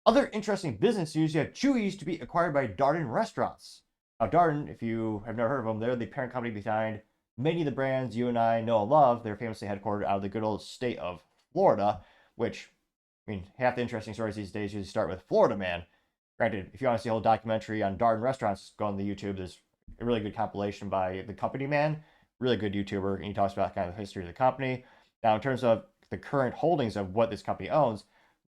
Other interesting business news, you have Chuys to be acquired by Darden Restaurants. Now, Darden, if you have never heard of them, they're the parent company behind many of the brands you and I know and love. They're famously headquartered out of the good old state of Florida, which, I mean, half the interesting stories these days usually start with Florida Man. Granted, if you want to see a whole documentary on Darden Restaurants, go on the YouTube. There's a really good compilation by the company man, really good YouTuber, and he talks about kind of the history of the company. Now, in terms of the current holdings of what this company owns,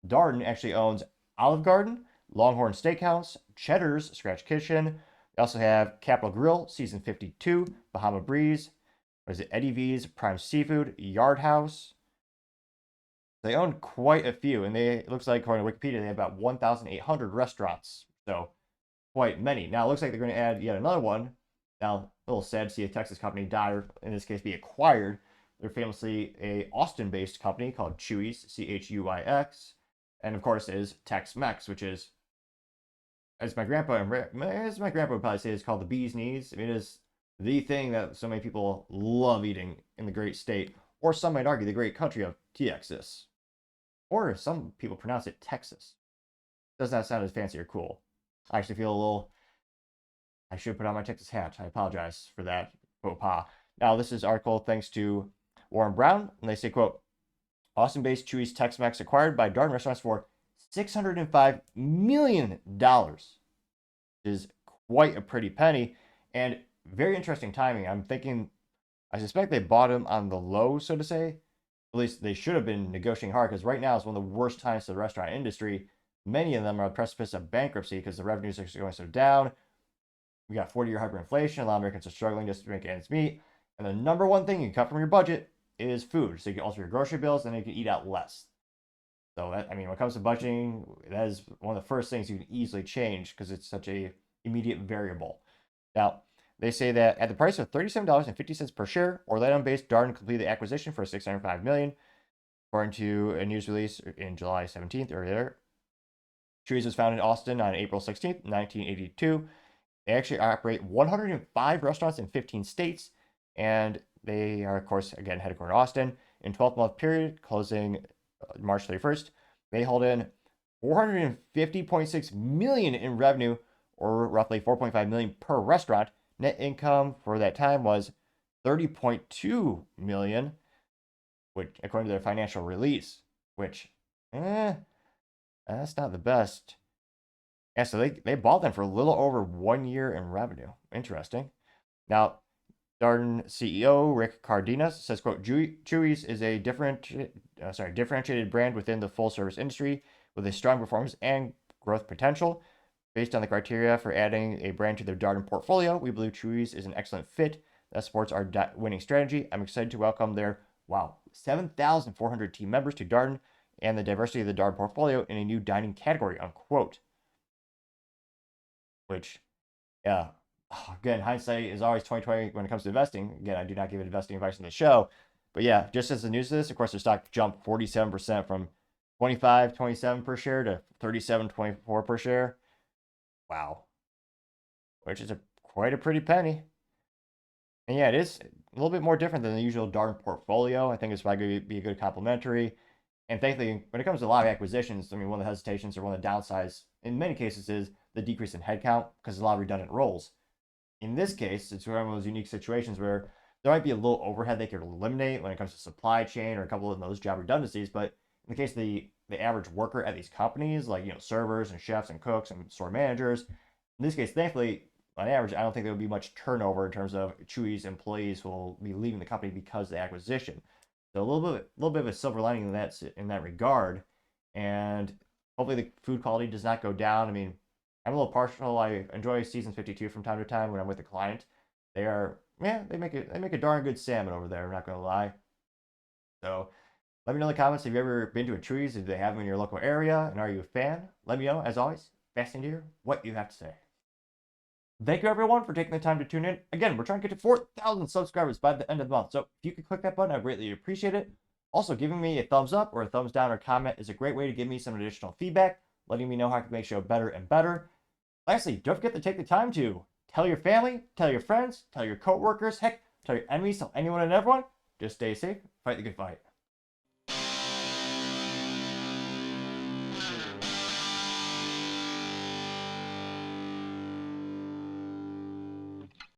Darden actually owns Olive Garden, Longhorn Steakhouse, Cheddar's Scratch Kitchen. They also have Capital Grill, Season 52, Bahama Breeze, what is it, Eddie V's, Prime Seafood, Yard House. They own quite a few, and it looks like, according to Wikipedia, they have about 1,800 restaurants. So, quite many. Now, it looks like they're going to add yet another one. Now, a little sad to see a Texas company die, or in this case, be acquired. They're famously a Austin-based company called Chuys, Chuys. And of course, is Tex-Mex, which is, as my grandpa would probably say, is called the bee's knees. I mean, it is the thing that so many people love eating in the great state, or some might argue the great country of Texas, or some people pronounce it Texas. Does not sound as fancy or cool. I actually feel a little. I should put on my Texas hat. I apologize for that faux pas. Now, this is article thanks to Warren Brown, and they say, quote, Austin-based Chuys Tex-Mex acquired by Darden Restaurants for $605 million, which is quite a pretty penny, and very interesting timing. I'm thinking, I suspect they bought him on the low, so to say. At least they should have been negotiating hard, because right now is one of the worst times for the restaurant industry. Many of them are on the precipice of bankruptcy because the revenues are going so down. We got 40-year hyperinflation. A lot of Americans are struggling just to make ends meet. And the number one thing you can cut from your budget is food. So you can alter your grocery bills, and then you can eat out less. So that, I mean, when it comes to budgeting, that is one of the first things you can easily change because it's such a immediate variable. Now, they say that at the price of $37.50 per share, Orlando-based Darden completed the acquisition for $605 million, according to a news release in July 17th earlier. Chuys was founded in Austin on April 16th, 1982. They actually operate 105 restaurants in 15 states, and they are, of course, again, headquartered in Austin. In 12-month period, closing March 31st, they hold in $450.6 million in revenue, or roughly $4.5 million per restaurant. Net income for that time was $30.2 million, which, according to their financial release, which, that's not the best. Yeah, so they bought them for a little over 1 year in revenue. Interesting. Now, Darden CEO Rick Cardenas says, quote, Chuys is a differentiated brand within the full-service industry with a strong performance and growth potential. Based on the criteria for adding a brand to their Darden portfolio, we believe Chuys is an excellent fit that supports our winning strategy. I'm excited to welcome their, 7,400 team members to Darden and the diversity of the Darden portfolio in a new dining category, unquote. Which, yeah, again, hindsight is always 2020 when it comes to investing. Again, I do not give investing advice on the show. But yeah, just as the news of this, of course, their stock jumped 47% from 25.27 per share to 37.24 per share. Wow. Which is quite a pretty penny. And yeah, it is a little bit more different than the usual Darden portfolio. I think it's probably going to be a good complementary. And thankfully, when it comes to a lot of acquisitions, I mean, one of the hesitations or one of the downsides in many cases is the decrease in headcount because there's a lot of redundant roles. In this case, it's one of those unique situations where there might be a little overhead they could eliminate when it comes to supply chain or a couple of those job redundancies. But in the case of the average worker at these companies, like, servers and chefs and cooks and store managers, in this case, thankfully, on average, I don't think there will be much turnover in terms of Chuys employees who will be leaving the company because of the acquisition. So a little bit of a silver lining in that regard, and hopefully the food quality does not go down. I mean, I'm a little partial. I enjoy season 52 from time to time when I'm with a client. They make a darn good salmon over there. I'm not gonna lie. So let me know in the comments if you've ever been to a Chuys. Do they have them in your local area, and are you a fan? Let me know. As always, fascinating to hear what you have to say. Thank you, everyone, for taking the time to tune in. Again, we're trying to get to 4,000 subscribers by the end of the month. So if you could click that button, I'd greatly appreciate it. Also, giving me a thumbs up or a thumbs down or comment is a great way to give me some additional feedback, letting me know how I can make the show better and better. Lastly, don't forget to take the time to tell your family, tell your friends, tell your coworkers, heck, tell your enemies, tell anyone and everyone. Just stay safe, fight the good fight.